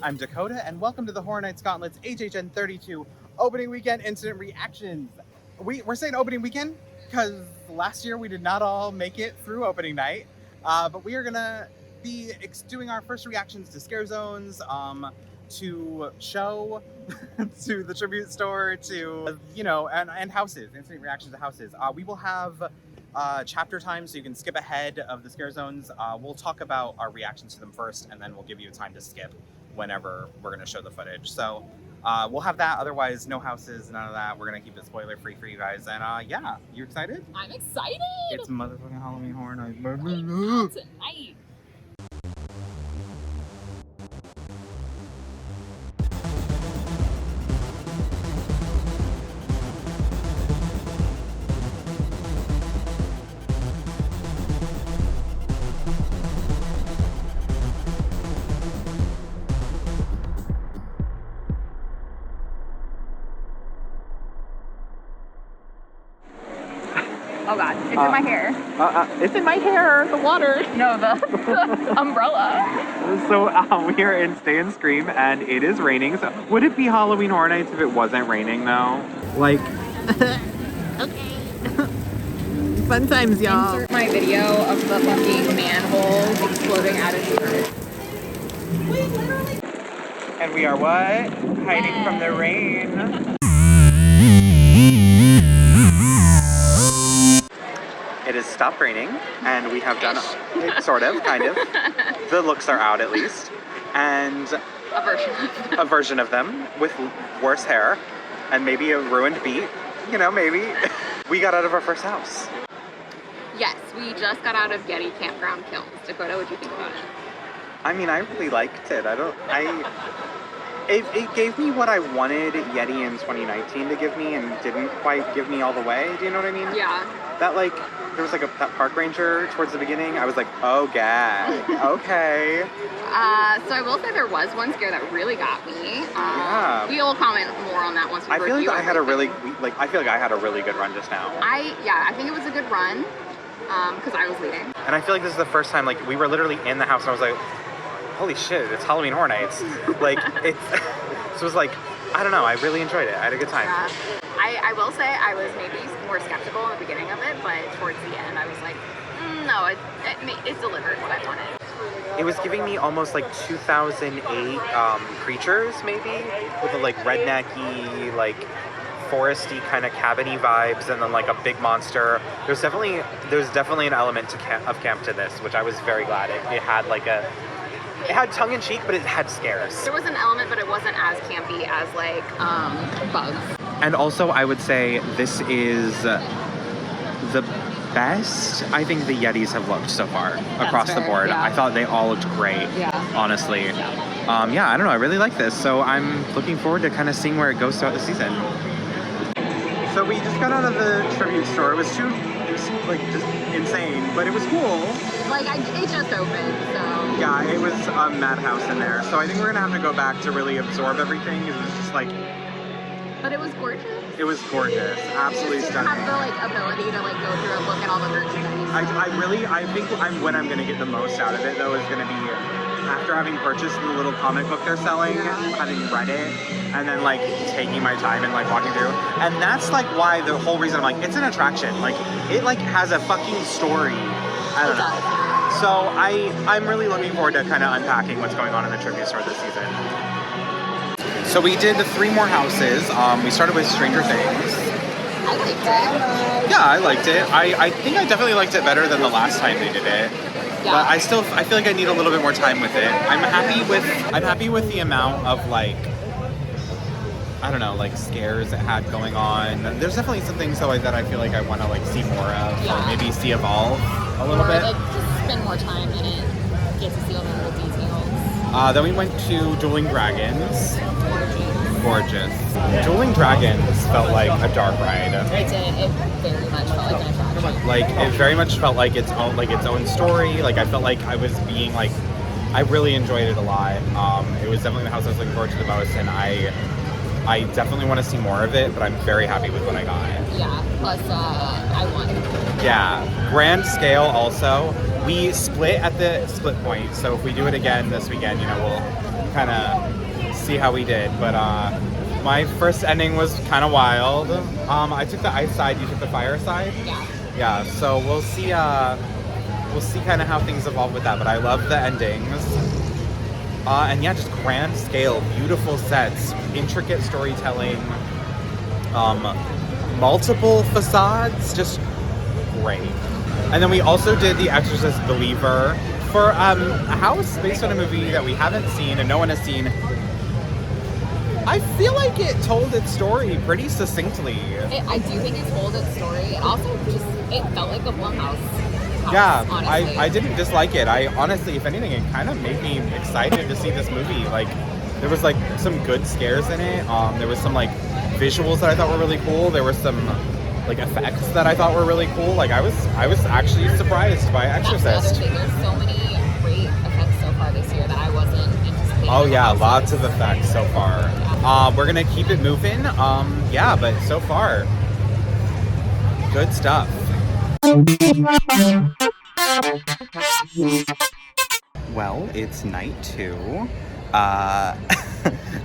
I'm Dakota, and welcome to the Horror Nights Gauntlet's HHN 32 opening weekend incident reactions. We're saying opening weekend because last year we did not all make it through opening night, but we are gonna be doing our first reactions to scare zones, to show, to the tribute store, to and houses, instant reactions to houses. We will have chapter time, so you can skip ahead of the scare zones. We'll talk about our reactions to them first, and then we'll give you time to skip whenever we're going to show the footage. So we'll have that. Otherwise, no houses, none of that. We're going to keep it spoiler free for you guys. And yeah, you excited? I'm excited. It's motherfucking Halloween Horror Nights. Tonight. Oh god, it's in my hair. It's in my hair, the water. No, the umbrella. So we are in Stay and Scream, and it is raining. So would it be Halloween Horror Nights if it wasn't raining though? Like, okay. Fun times, y'all. Insert my video of the fucking manhole exploding out of shirt. And we are what? Hiding from the rain. It has stopped raining, and we have done it, sort of, kind of. The looks are out, at least. And A version of them with worse hair and maybe a ruined beat. You know, maybe. We got out of our first house. Yes, we just got out of Getty Campground Kilns. Dakota, what'd you think about it? I mean, I really liked it. It gave me what I wanted Yeti in 2019 to give me, and didn't quite give me all the way. Do you know what I mean? Yeah. That, like, there was like that park ranger towards the beginning. I was like, oh god, okay. So I will say there was one scare that really got me. Yeah. We will comment more on that once we I feel like I had a really good run just now. I think it was a good run, because I was leading. And I feel like this is the first time, like, we were literally in the house and I was like, holy shit, it's Halloween Horror Nights. Like, it's, so it was like, I don't know, I really enjoyed it. I had a good time. Yeah. I will say I was maybe more skeptical in the beginning of it, but towards the end I was like, no, it delivered what I wanted. It was giving me almost like 2008 Creatures, maybe, with the like rednecky, like foresty kind of cabiny vibes, and then like a big monster. There's definitely an element of camp to this, which I was very glad. It had like it had tongue-in-cheek, but it had scares. There was an element, but it wasn't as campy as like Bugs. And also, I would say this is the best I think the Yetis have looked so far across the board. Yeah. I thought they all looked great, honestly. Yeah, I don't know, I really like this. So I'm looking forward to kind of seeing where it goes throughout the season. So we just got out of the tribute store. It was just insane, but it was cool. Like, it just opened, so. Yeah, it was a madhouse in there. So I think we're gonna have to go back to really absorb everything. It was just like... But it was gorgeous. It was gorgeous, absolutely stunning. Have the like ability to like go through and look at all the merchandise. I think when I'm gonna get the most out of it though is gonna be after having purchased the little comic book they're selling, having read it, and then like taking my time and like walking through. And that's like why the whole reason I'm like, it's an attraction. Like it like has a fucking story. I don't know. So I'm really looking forward to kind of unpacking what's going on in the tribute store this season. So we did 3 more houses. We started with Stranger Things. I liked it. Yeah, I liked it. I think I definitely liked it better than the last time they did it. Yeah. But I feel like I need a little bit more time with it. I'm happy with the amount of like, I don't know, like scares it had going on. There's definitely some things though that I feel like I want to like see more of, or maybe see evolve a little bit. Like just spend more time in it, get to see all the little details. Then we went to Dueling Dragons. Gorgeous. Dueling Dragons felt like a dark ride. It did. It very much felt like an attraction. Like it very much felt like its own story. Like I felt like I was being like, I really enjoyed it a lot. It was definitely the house I was looking forward to the most, and I definitely want to see more of it. But I'm very happy with what I got. Yeah. Plus, I won. Yeah. Grand scale also. We split at the split point, so if we do it again this weekend, you know, we'll kind of see how we did. But my first ending was kind of wild. I took the ice side, you took the fire side. Yeah. Yeah, so we'll see kind of how things evolve with that. But I love the endings. And yeah, just grand scale, beautiful sets, intricate storytelling, multiple facades, just great. And then we also did The Exorcist Believer for a house based on a movie that we haven't seen and no one has seen. I feel like it told its story pretty succinctly. I do think it told its story, and also it felt like a Blumhouse house, Yeah, honestly. I didn't dislike it. I honestly, if anything, it kind of made me excited to see this movie. Like, there was like some good scares in it. There was some like visuals that I thought were really cool. There were some like effects that I thought were really cool. Like, I was actually surprised by Exorcist. That's the other thing. There's so many great effects so far this year that I wasn't anticipating. Oh yeah, lots of effects so far. We're gonna keep it moving. Yeah, but so far, good stuff. Well, it's night 2.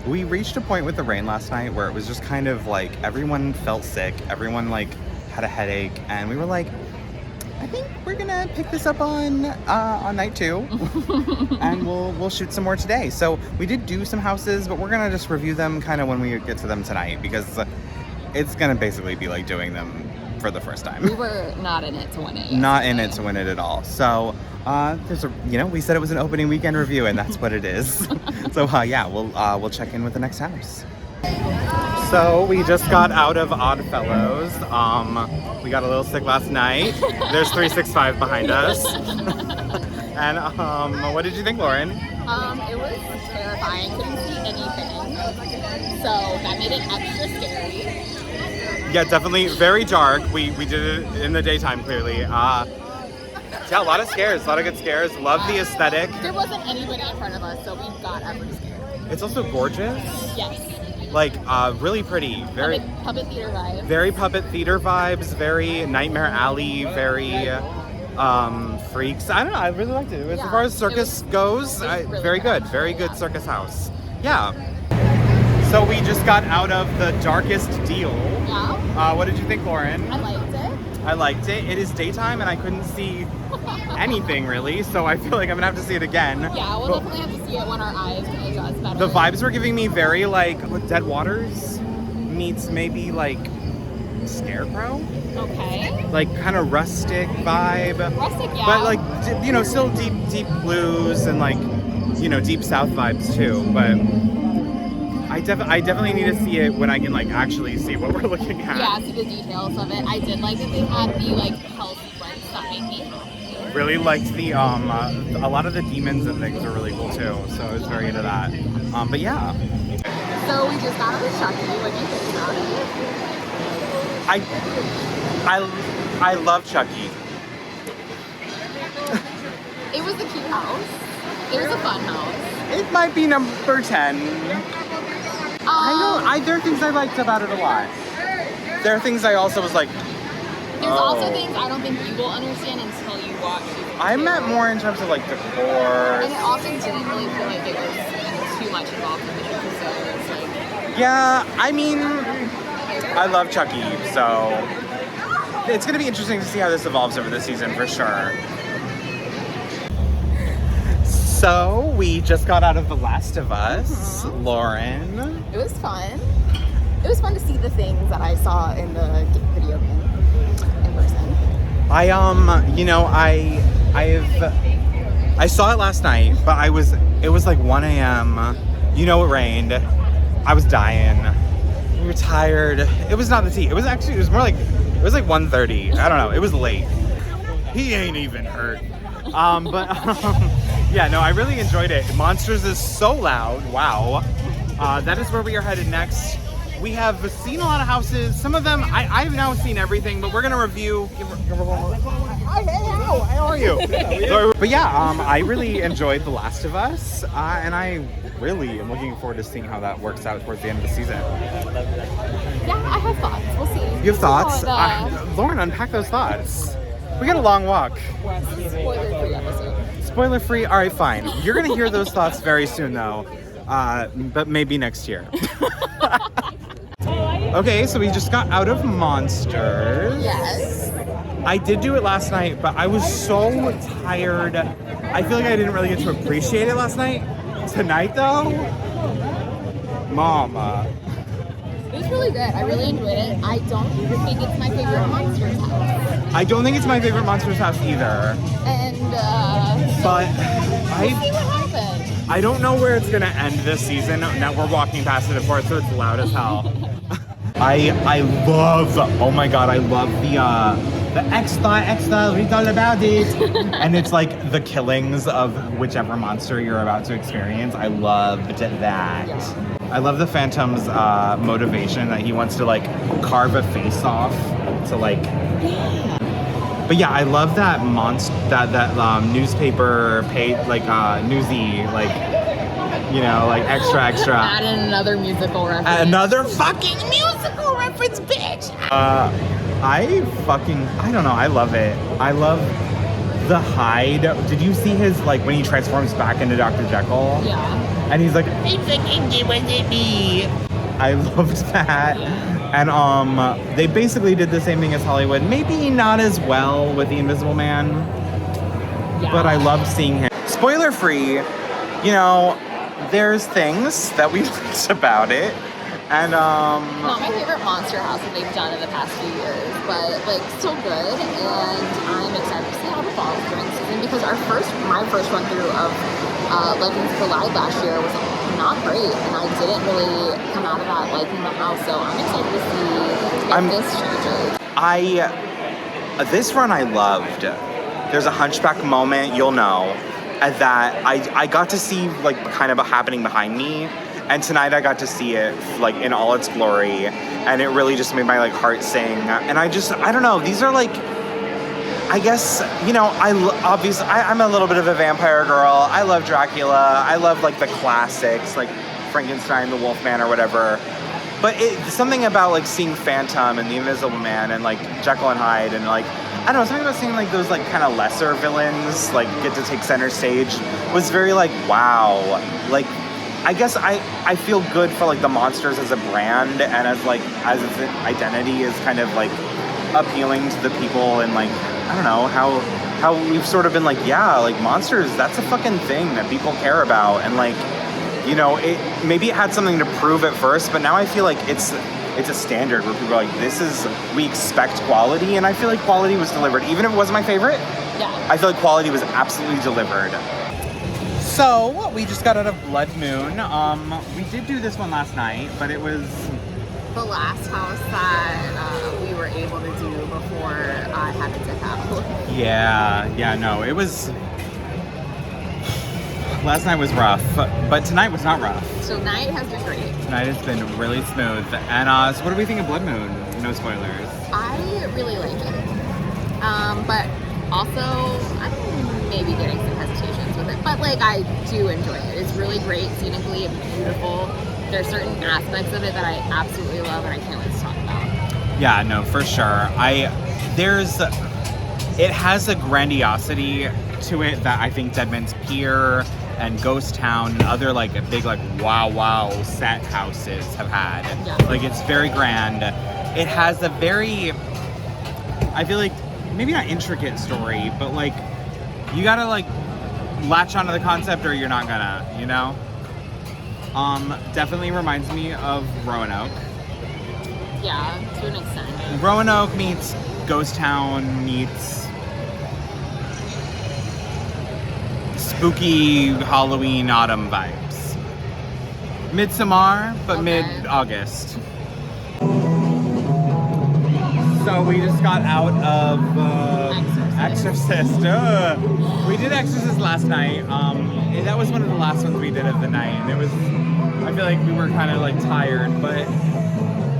We reached a point with the rain last night where it was just kind of like everyone felt sick, everyone like had a headache, and we were like, I think we're gonna pick this up on night 2, and we'll shoot some more today. So we did do some houses, but we're gonna just review them kind of when we get to them tonight, because it's gonna basically be like doing them for the first time. We were not in it to win it. Not in it to win it at all. So there's we said it was an opening weekend review, and that's what it is. So yeah, we'll check in with the next house. So we just got out of Oddfellows. We got a little sick last night. There's 365 behind us. And what did you think, Lauren? It was terrifying. Couldn't see anything. So that made it extra scary. Yeah, definitely very dark. We did it in the daytime, clearly. Yeah, a lot of scares, a lot of good scares. Love the aesthetic. There wasn't anybody in front of us, so we got every scare. It's also gorgeous. Yes. Like, really pretty. Very puppet theater vibes. Very puppet theater vibes. Very Nightmare Alley. Very freaks. I don't know. I really liked it. As far as circus goes, really very good. Very good circus house. Yeah. So we just got out of the darkest deal. Yeah. What did you think, Lauren? I liked it. I liked it. It is daytime and I couldn't see anything really, so I feel like I'm gonna have to see it again. Yeah, we'll definitely have to see it when our eyes can adjust better. The vibes were giving me very like Dead Waters meets maybe like Scarecrow. Okay. Like kind of rustic vibe. Rustic, yeah. But like, still deep blues and like, deep south vibes too. But I definitely need to see it when I can like actually see what we're looking at. Yeah, see the details of it. I did like that they had the like hell sequence that made me happy. Really liked the a lot of the demons and things were really cool too. So I was very into that. But yeah. So we just got out of Chucky. What do you think about it? I love Chucky. It was a cute house. It was a fun house. It might be number 10. There are things I liked about it a lot. There are things I also was like, There's also things I don't think you will understand until you watch it. I meant more in terms of like decor. And it also didn't really feel like it was too much involved in the show, so it's like... Yeah, I mean, I love Chucky, so it's going to be interesting to see how this evolves over the season for sure. So, we just got out of The Last of Us. Lauren. It was fun. It was fun to see the things that I saw in the video game in person. I saw it last night, but it was like 1 a.m. It rained. I was dying. We were tired. It was not the tea. It was like 1:30. I don't know. It was late. He ain't even hurt. Yeah, no, I really enjoyed it. Monsters is so loud. Wow. That is where we are headed next. We have seen a lot of houses. Some of them, I've now seen everything, but we're going to review. How are you? But yeah, I really enjoyed The Last of Us, and I really am looking forward to seeing how that works out towards the end of the season. Yeah, I have thoughts. We'll see. You have thoughts? Lauren, unpack those thoughts. We got a long walk. Spoiler-free episode. Spoiler-free? All right, fine. You're going to hear those thoughts very soon, though. but maybe next year. Okay, so we just got out of Monsters. Yes. I did do it last night, but I was so tired. I feel like I didn't really get to appreciate it last night. Tonight, though, Mama. It was really good. I really enjoyed it. I don't even think it's my favorite Monsters house. I don't think it's my favorite Monsters house either. And, but we'll see what happens. I don't know where it's gonna end this season. Now we're walking past it, of course, so it's loud as hell. I love, oh my god, I love the extra, read all about it. And it's like the killings of whichever monster you're about to experience. I loved that. Yeah. I love the Phantom's motivation that he wants to like carve a face off to like. But yeah, I love that newspaper page, like newsy, like, you know, like extra. Add in another musical reference. Another fucking musical reference, bitch. I don't know. I love it. I love the hide. Did you see his, like, when he transforms back into Dr. Jekyll? Yeah. And he's like, I fucking did what it be. I loved that. And they basically did the same thing as Hollywood. Maybe not as well with the Invisible Man. Yeah. But I loved seeing him. Spoiler free, you know, there's things that we liked about it. And not my favorite monster house that they've done in the past few years, but like still good, and I'm excited to see how it evolves during the season because my first run through of Legends Collide last year was not great, and I didn't really come out of that liking the house, so I'm excited to see if this changes. This run I loved. There's a Hunchback moment, you'll know, that I got to see like kind of happening behind me. And tonight I got to see it like in all its glory, and it really just made my like heart sing. And I don't know, these are like, I guess, you know, I'm a little bit of a vampire girl. I love Dracula. I love like the classics, like Frankenstein, the Wolfman, or whatever. But something about like seeing Phantom and the Invisible Man and like Jekyll and Hyde and like, I don't know, something about seeing like those like kind of lesser villains like get to take center stage was very like, wow. Like, I guess I feel good for like the Monsters as a brand and as its identity is kind of like appealing to the people, and like, I don't know, how we've sort of been like, yeah, like Monsters, that's a fucking thing that people care about, and like, you know, maybe it had something to prove at first, but now I feel like it's a standard where people are like, we expect quality, and I feel like quality was delivered. Even if it wasn't my favorite, yeah, I feel like quality was absolutely delivered. So, we just got out of Blood Moon. We did do this one last night, but it was the last house that we were able to do before I had to dip out. Yeah, no, it was... Last night was rough, but tonight was not rough. Tonight has been great. Tonight has been really smooth. And so what do we think of Blood Moon? No spoilers. I really like it. But also, I'm maybe getting some hesitations with it. But like, I do enjoy it. It's really great, scenically and beautiful. There's certain aspects of it that I absolutely love and I can't wait to talk about. Yeah, no, for sure. It has a grandiosity to it that I think Deadman's Pier and Ghost Town and other like big like wow set houses have had. Yeah. Like, it's very grand. It has a very, I feel like, maybe not intricate story, but like, you gotta like latch onto the concept or you're not gonna, you know? Definitely reminds me of Roanoke. Yeah, to an extent. Roanoke meets Ghost Town meets spooky Halloween autumn vibes. Midsommar, but okay. mid-August. So we just got out of Exorcist. We did Exorcist last night. That was one of the last ones we did of the night. And it was, I feel like we were kind of like tired, but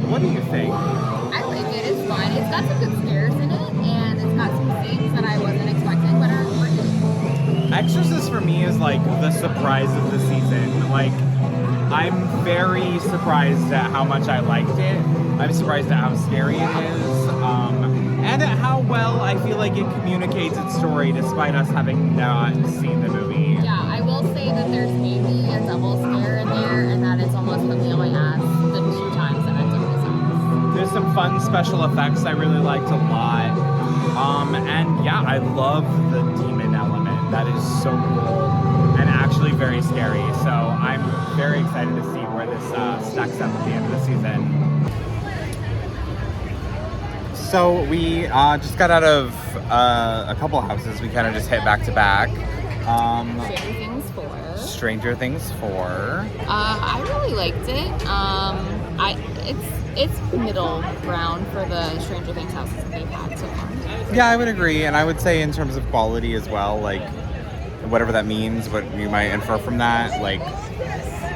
what do you think? I like it. It's fun. It's got some good scares in it, and it's got some things that I wasn't expecting, but are great. Exorcist for me is like the surprise of the season. Like, I'm very surprised at how much I liked it. I'm surprised at how scary it is. And at how well I feel like it communicates its story despite us having not seen the movie. Yeah, I will say that there's maybe a double scare in there and it's almost certainly all I ask the 2 times that I've done this house. There's some fun special effects I really liked a lot. And yeah, I love the demon element. That is so cool and actually very scary. So I'm very excited to see where this stacks up at the end of the season. So we just got out of a couple houses. We kind of just hit back to back. Stranger Things 4. I really liked it. It's middle ground for the Stranger Things houses that they've had so far. Yeah, I would agree, and I would say in terms of quality as well, like whatever that means, what you might infer from that, like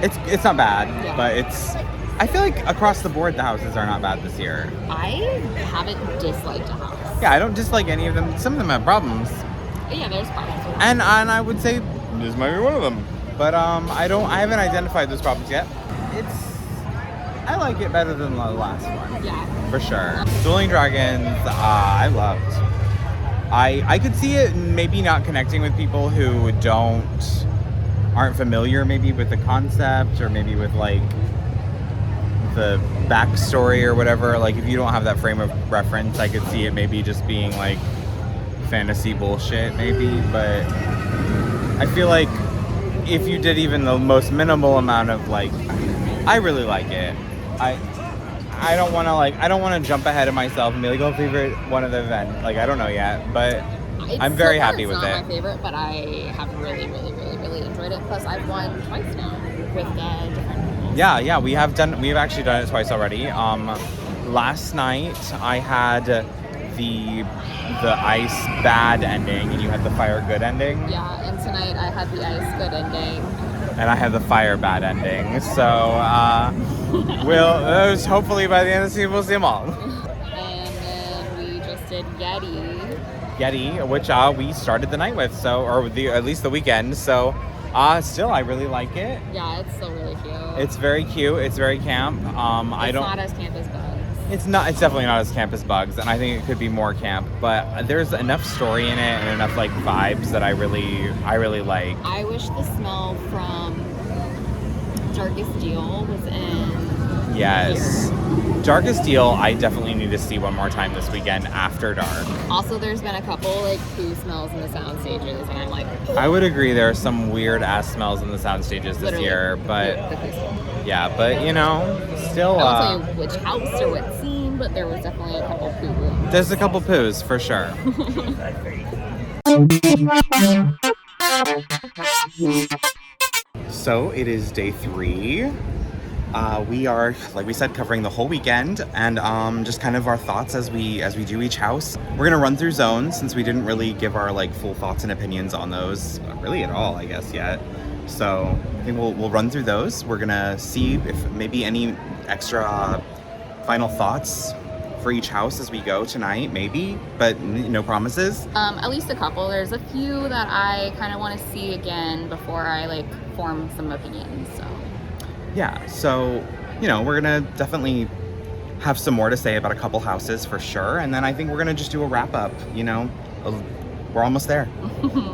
it's not bad, yeah. But I feel like across the board the houses are not bad this year. I haven't disliked a house. Yeah, I don't dislike any of them. Some of them have problems. Yeah, there's problems. And I would say this might be one of them. But I haven't identified those problems yet. I like it better than the last one. Yeah. For sure. Dueling Dragons, I loved. I could see it maybe not connecting with people who aren't familiar maybe with the concept or maybe with like the backstory or whatever. Like if you don't have that frame of reference, I could see it maybe just being like fantasy bullshit maybe. But I feel like if you did even the most minimal amount of like, I really like it. I don't want to jump ahead of myself and be like, oh, favorite one of the event. Like I don't know yet, but I'm very happy with it. It's not my favorite, but I have really enjoyed it. Plus, I've won twice now with different people. Yeah, we've actually done it twice already. Last night I had the ice bad ending and you had the fire good ending. Yeah, and tonight I had the ice good ending. And I had the fire bad ending. So hopefully by the end of the season we'll see them all. And then we just did Yeti, which we started the night with, at least the weekend. So still I really like it. Yeah, it's still really cute. It's very cute. It's very camp. It's not as camp as Bugs. It's definitely not as camp as Bugs, and I think it could be more camp. But there's enough story in it and enough like vibes that I really like. I wish the smell from Darkest Deal was in. Yes. Here. Darkest Deal, I definitely need to see one more time this weekend after dark. Also, there's been a couple like poo smells in the sound stages, and I'm like. I would agree there are some weird ass smells in the sound stages this year, but yeah, but still. I won't tell you which house or what scene, but there was definitely a couple poo rooms. There's a couple poos for sure. So it is day 3. We are, like we said, covering the whole weekend and just kind of our thoughts as we do each house. We're gonna run through zones since we didn't really give our like full thoughts and opinions on those really at all, I guess, yet. So I think we'll run through those. We're gonna see if maybe any extra final thoughts for each house as we go tonight, maybe, but no promises. At least a couple. There's a few that I kind of want to see again before I like form some opinions. So. Yeah, so, we're going to definitely have some more to say about a couple houses for sure. And then I think we're going to just do a wrap up, We're almost there.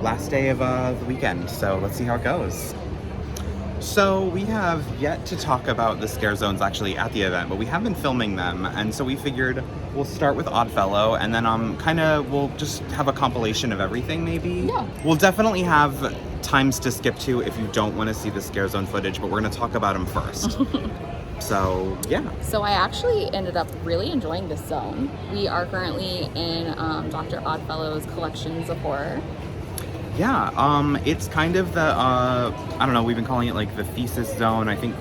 Last day of the weekend. So let's see how it goes. So we have yet to talk about the scare zones actually at the event, but we have been filming them. And so we figured we'll start with Oddfellow and then we'll just have a compilation of everything maybe. Yeah. We'll definitely have times to skip to if you don't want to see the scare zone footage, but we're going to talk about them first. So, yeah. So I actually ended up really enjoying this zone. We are currently in Dr. Oddfellow's Collections of Horror. Yeah, it's kind of the, I don't know, we've been calling it like the thesis zone. I think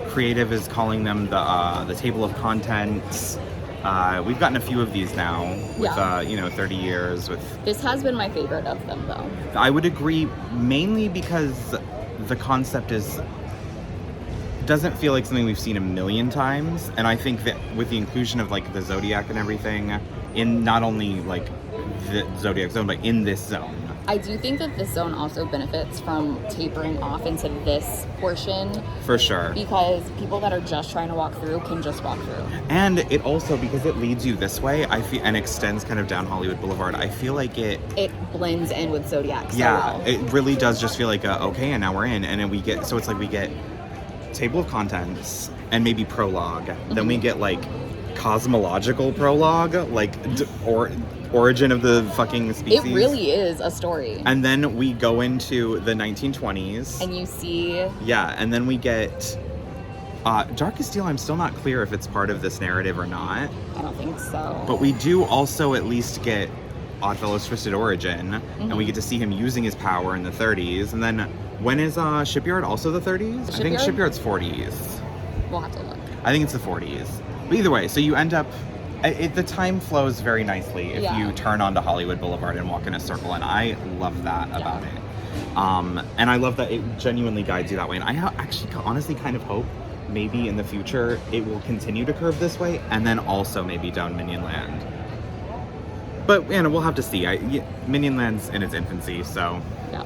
Creative is calling them the table of contents. We've gotten a few of these now with, 30 years. This has been my favorite of them, though. I would agree, mainly because the concept doesn't feel like something we've seen a million times. And I think that with the inclusion of like the Zodiac and everything in not only like the Zodiac zone, but in this zone. I do think that this zone also benefits from tapering off into this portion. For sure. Because people that are just trying to walk through can just walk through. And it also, because it leads you this way, I feel, and extends kind of down Hollywood Boulevard, I feel like it blends in with Zodiac so yeah, well. It really does just feel like, okay, and now we're in. And then we get table of contents and maybe prologue. Then we get like cosmological prologue, like or origin of the fucking species. It really is a story. And then we go into the 1920s. And you see... Yeah, and then we get... Darkest Steel, I'm still not clear if it's part of this narrative or not. I don't think so. But we do also at least get Oddfellow's Twisted Origin, and we get to see him using his power in the 30s. And then when is Shipyard also the 30s? I think Shipyard's 40s. We'll have to look. I think it's the 40s. But either way, so you end up... the time flows very nicely if you turn onto Hollywood Boulevard and walk in a circle, and I love that about it. And I love that it genuinely guides you that way. And I actually honestly kind of hope maybe in the future it will continue to curve this way, and then also maybe down Minion Land. But we'll have to see. Minion Land's in its infancy, so... Yeah.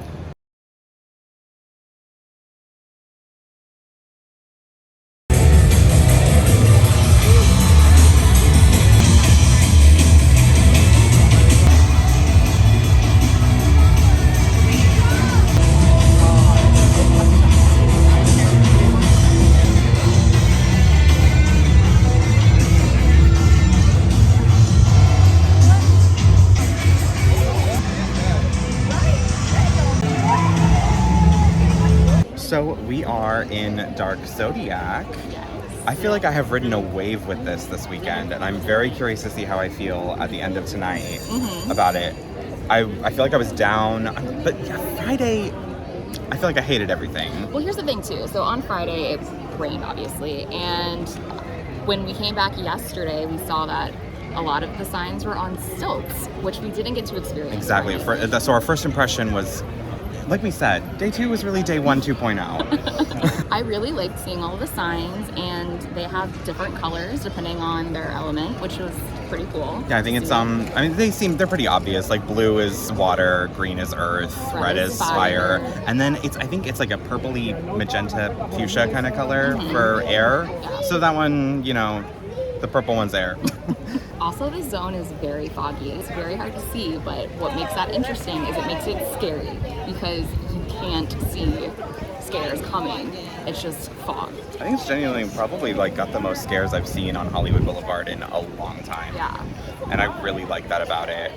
So we are in Dark Zodiac. Yes. I feel like I have ridden a wave with this weekend, and I'm very curious to see how I feel at the end of tonight about it. I feel like I was down, but Friday, I feel like I hated everything. Well, here's the thing too. So on Friday, it rained obviously, and when we came back yesterday, we saw that a lot of the signs were on stilts, which we didn't get to experience. Exactly. So our first impression was, like we said, day 2 was really day 1 2.0. I really liked seeing all the signs, and they have different colors depending on their element, which was pretty cool. Yeah, I think it's I mean they're pretty obvious. Like blue is water, green is earth, red is fire, and then I think it's like a purpley magenta fuchsia kind of color for air. Yeah. So that one, the purple one's air. Also, the zone is very foggy. It's very hard to see, but what makes that interesting is it makes it scary because you can't see scares coming. It's just fog. I think it's genuinely probably like got the most scares I've seen on Hollywood Boulevard in a long time. Yeah. And I really like that about it.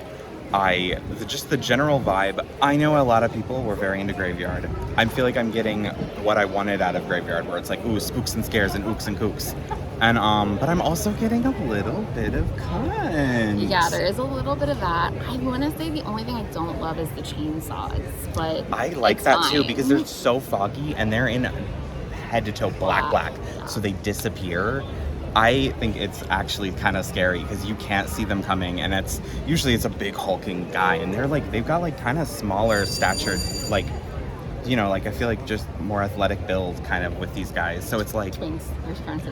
Just the general vibe. I know a lot of people were very into Graveyard. I feel like I'm getting what I wanted out of Graveyard, where it's like, ooh, spooks and scares and ooks and kooks. And but I'm also getting a little bit of cunt. Yeah, there is a little bit of that. I want to say the only thing I don't love is the chainsaws, but I like that too because they're so foggy and they're in head to toe black, Yeah. so they disappear. I think it's actually kind of scary because you can't see them coming, and it's usually a big hulking guy, and they've got like kind of smaller statured, like, I feel like just more athletic build kind of with these guys. So it's like twinks.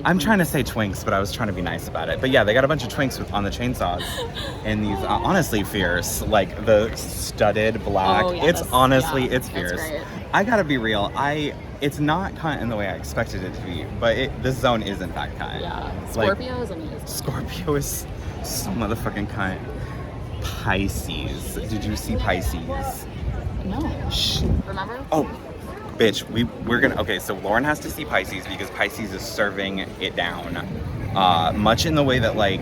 I'm trying to say twinks, but I was trying to be nice about it. But yeah, they got a bunch of twinks on the chainsaws, and these honestly fierce, like the studded black. Oh, yeah, it's fierce. Great. I gotta be real. It's not cunt in the way I expected it to be, but this zone is in fact cunt. Yeah, Scorpio is amazing. Scorpio is so motherfucking cunt. Pisces. Did you see Pisces? No. Shh. Remember? Oh, bitch. We're gonna. Okay, so Lauren has to see Pisces because Pisces is serving it down, much in the way that like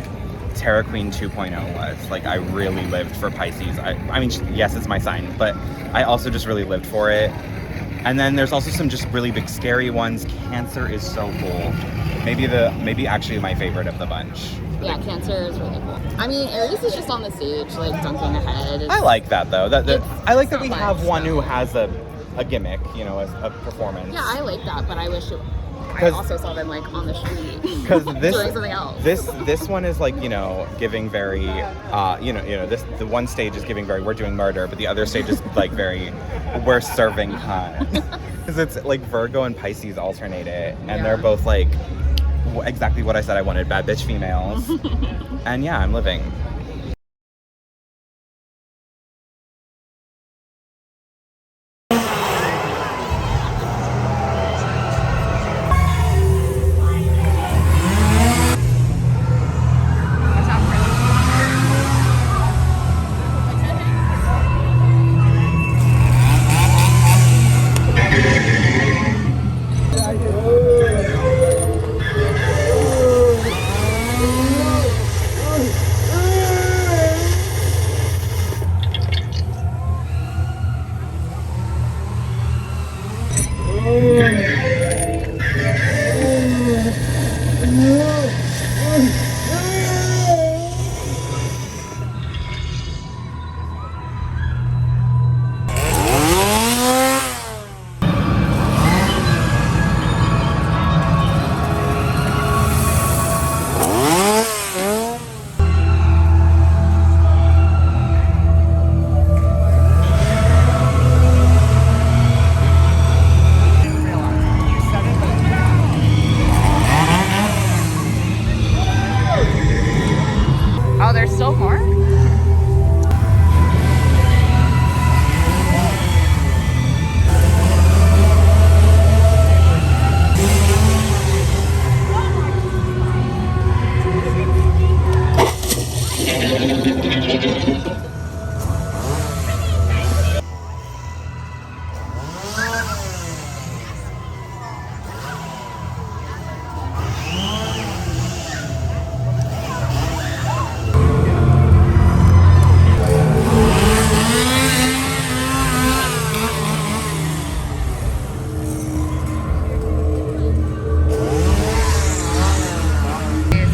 Terra Queen 2.0 was. Like I really lived for Pisces. I mean, yes, it's my sign, but I also just really lived for it. And then there's also some just really big scary ones. Cancer is so cool. Maybe actually my favorite of the bunch. Yeah, Cancer is really cool. I mean, Aries is just on the stage, like dunking ahead. I like that though. I like that we have one who has a gimmick, a performance. Yeah, I like that, but I wish I also saw them like on the street because doing something else. This one is like giving very the one stage is giving very we're doing murder, but the other stage is like very we're serving cunt because it's like Virgo and Pisces alternate it, and they're both like exactly what I said I wanted, bad bitch females. And yeah, I'm living.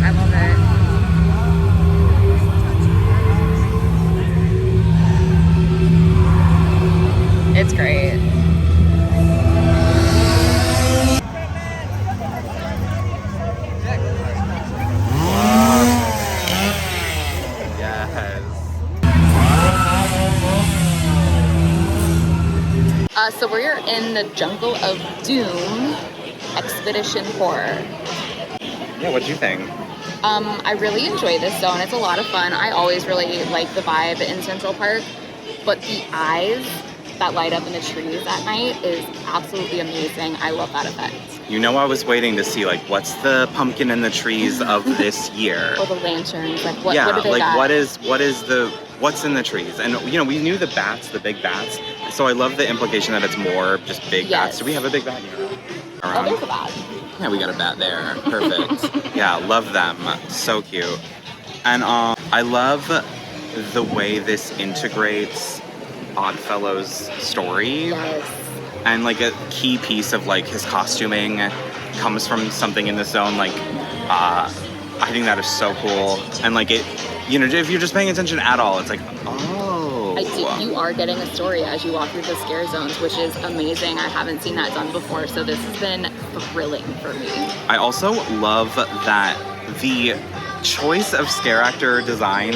I love it. It's great. So we're in the Jungle of Doom Expedition Horror. Yeah, what'd you think? I really enjoy this zone. It's a lot of fun. I always really like the vibe in Central Park, but the eyes that light up in the trees at night is absolutely amazing. I love that effect. You know, I was waiting to see, like, what's the pumpkin in the trees of this year? Or the lanterns, like what do they like got? what's in the trees? And you know, we knew the bats, the big bats. So I love the implication that it's more just big bats. Do we have a big bat here? Oh, there's a bat. Yeah, we got a bat there. Perfect. Yeah, love them. So cute. And I love the way this integrates Oddfellow's story. Yes. And like a key piece of like his costuming comes from something in this zone. Like, I think that is so cool. And like it, you know, if you're just paying attention at all, it's like, oh. You are getting a story as you walk through the scare zones, which is amazing. I haven't seen that done before, so this has been thrilling for me. I also love that the choice of scare actor design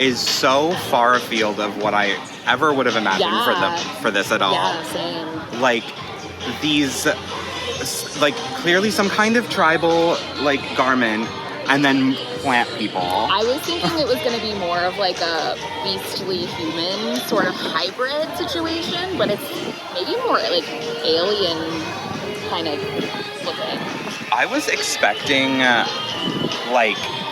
is so far afield of what I ever would have imagined for this at all. Yeah, same. Like these, like clearly some kind of tribal like garment, and then plant people. I was thinking it was going to be more of like a beastly human sort of hybrid situation, but it's maybe more like alien kind of looking. I was expecting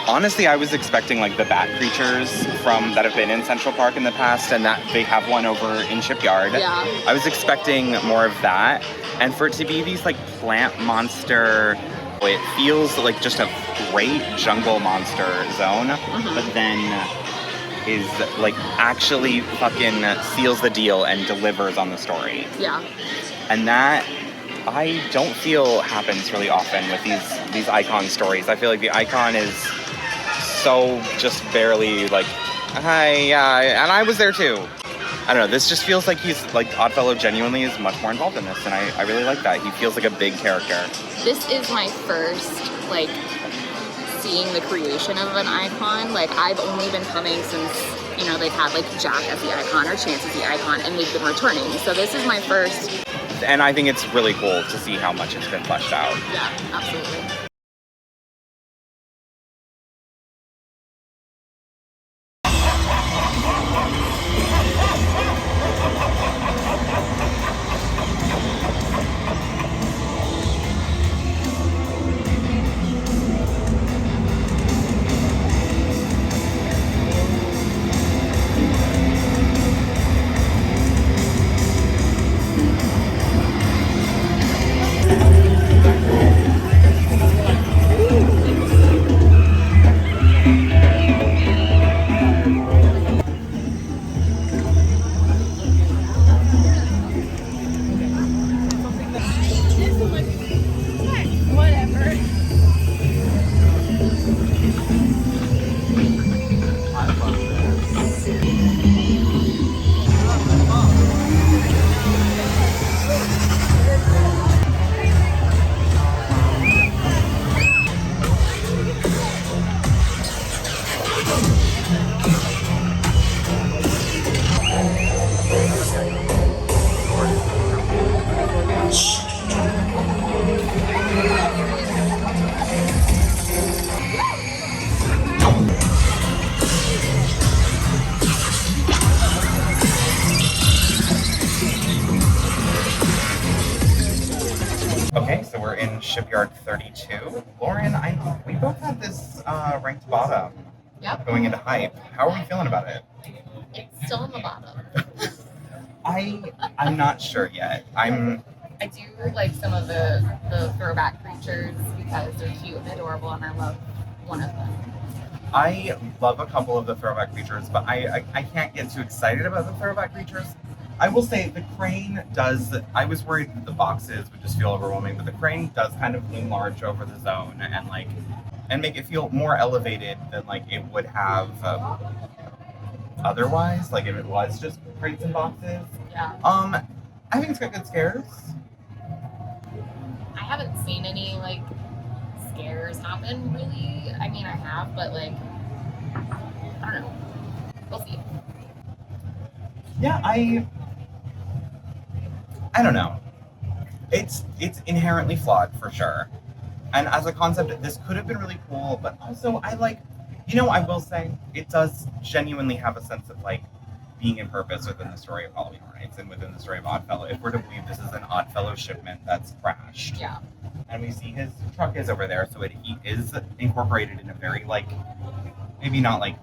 honestly, I was expecting like the bat creatures that have been in Central Park in the past, and that they have one over in Shipyard. Yeah. I was expecting more of that, and for it to be these like plant monster, it feels like just a great jungle monster zone, but then is like actually fucking seals the deal and delivers on the story. Yeah. And that I don't feel happens really often with these icon stories. I feel like the icon is so just barely like, hi, yeah, and I was there too. I don't know, this just feels like he's, like, Oddfellow genuinely is much more involved in this, and I really like that. He feels like a big character. This is my first, like, seeing the creation of an icon. Like, I've only been coming since, you know, they've had, like, Jack as the icon or Chance as the icon, and they've been returning. So this is my first. And I think it's really cool to see how much it's been fleshed out. Yeah, absolutely. Okay, so we're in Shipyard 32. Lauren, we both had this ranked bottom. Yep. going into hype. How are we feeling about it? It's still in the bottom. I'm not sure yet. I do like some of the throwback creatures because they're cute and adorable, and I love one of them. I love a couple of the throwback creatures, but I can't get too excited about the throwback creatures. I will say the crane does. I was worried that the boxes would just feel overwhelming, but the crane does kind of loom large over the zone and make it feel more elevated than like it would have otherwise. Like if it was just crates and boxes. Yeah. I think it's got good scares. I haven't seen any like scares happen really. I mean, I have, but like I don't know. We'll see. Yeah, I don't know. It's inherently flawed for sure. And as a concept, this could have been really cool, but also I will say it does genuinely have a sense of like being in purpose within the story of Halloween Horror Nights and within the story of Oddfellow. If we're to believe this is an Oddfellow shipment that's crashed. Yeah. And we see his truck is over there, so he is incorporated in a very like, maybe not like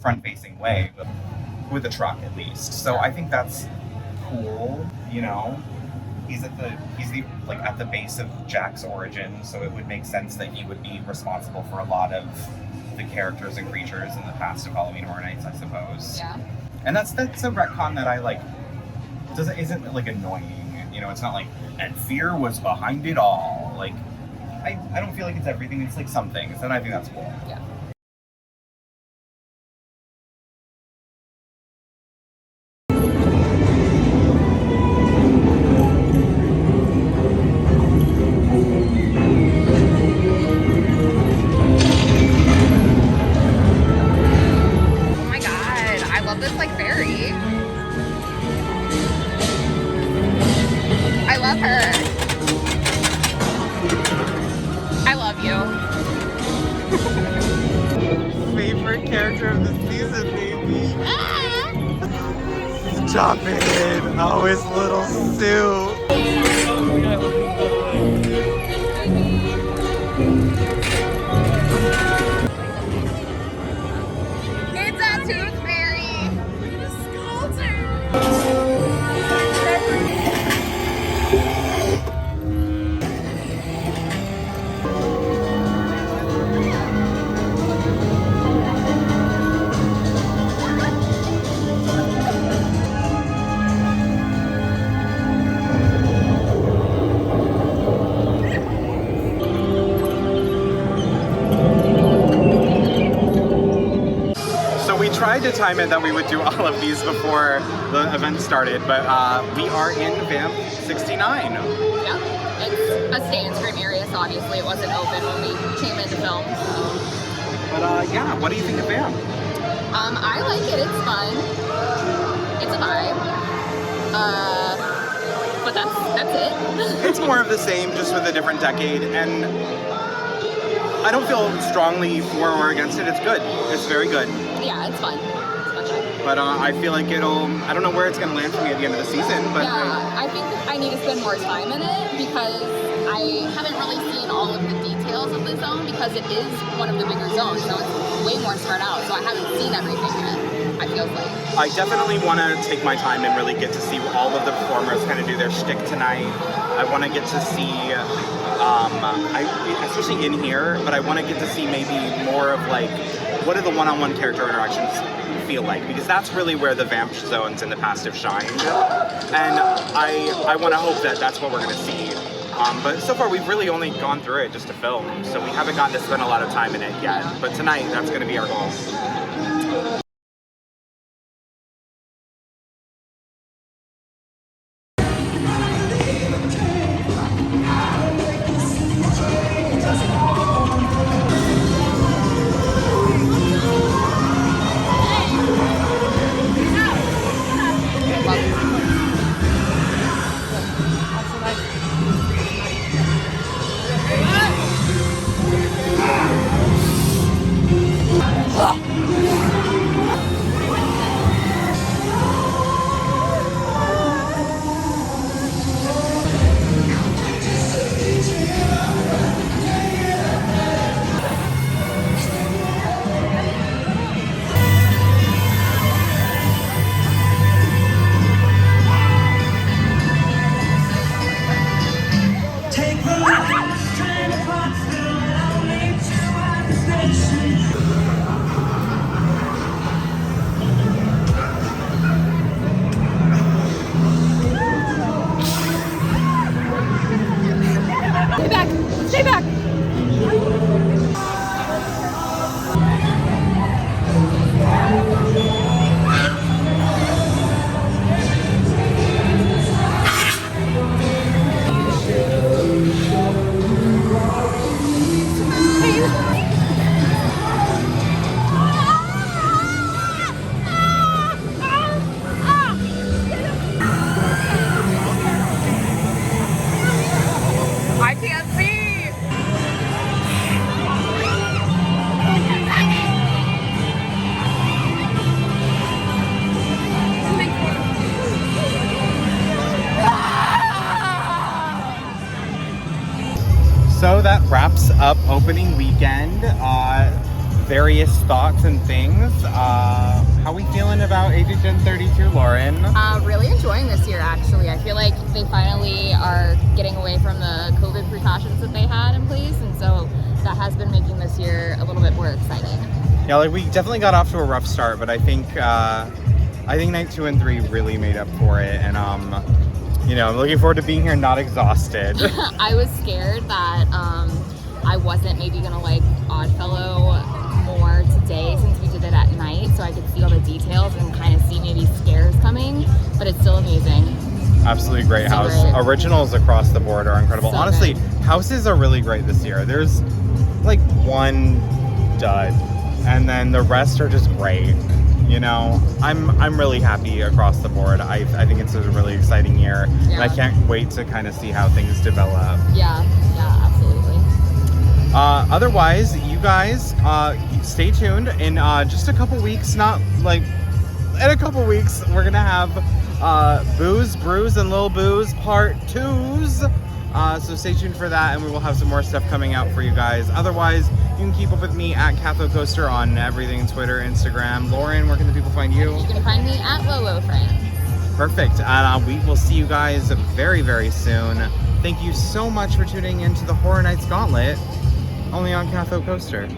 front-facing way, but with a truck at least. So I think that's cool, you know. He's at the base of Jack's origin, so it would make sense that he would be responsible for a lot of the characters and creatures in the past of Halloween Horror Nights, I suppose. Yeah. And that's a retcon that I like. Isn't like annoying, you know. It's not like and fear was behind it all. Like I don't feel like it's everything. It's like some things, and I think that's cool. Yeah. Favorite character of the season, baby. Stop it. Oh, his little suit. It's a tooth fairy. Look at the sculptor. Tried to time it that we would do all of these before the event started, but we are in Vamp 69. Yeah, it's a stay and scream area, so obviously it wasn't open when we came in to film. So. But yeah, what do you think of Vamp? I like it. It's fun. It's a vibe. But that's it. It's more of the same, just with a different decade, and I don't feel strongly for or against it. It's good. It's very good. Yeah, it's fun. It's fun. But I feel like I don't know where it's going to land for me at the end of the season. But yeah, I think I need to spend more time in it because I haven't really seen all of the details of the zone because it is one of the bigger zones, so it's way more spread out. So I haven't seen everything yet. I feel like I definitely want to take my time and really get to see all of the performers kind of do their shtick tonight. I want to get to see, especially in here, but I want to get to see maybe more of like, what do the one-on-one character interactions feel like? Because that's really where the Vamp zones in the past have shined. And I want to hope that that's what we're going to see. But so far we've really only gone through it just to film, so we haven't gotten to spend a lot of time in it yet. But tonight, that's going to be our goal. up opening weekend. Various thoughts and things. How we feeling about HHN 32, Lauren? Really enjoying this year, actually. I feel like they finally are getting away from the COVID precautions that they had in place, and so that has been making this year a little bit more exciting. Yeah, like we definitely got off to a rough start, but I think night 2 and 3 really made up for it, and I'm looking forward to being here, not exhausted. I was scared that I wasn't maybe gonna like Oddfellow more today since we did it at night, so I could see all the details and kind of see maybe scares coming, but it's still amazing. Absolutely great So house. great. Originals across the board are incredible. So Honestly, good. houses are really great this year. There's like one dud, and then the rest are just great. I'm really happy across the board. I think it's a really exciting year, and I Yeah. can't wait to kind of see how things develop. Yeah, absolutely. Otherwise, you guys stay tuned. In just a couple weeks, in a couple weeks, we're gonna have Booze, Brews, and Lil Booze Part 2s. So stay tuned for that, and we will have some more stuff coming out for you guys. Otherwise, you can keep up with me at Catho Coaster on everything, Twitter, Instagram. Lauren, where can the people find you? You can find me at Lolo Friends. Perfect. And we will see you guys very, very soon. Thank you so much for tuning in to the Horror Nights Gauntlet, only on Catho Coaster.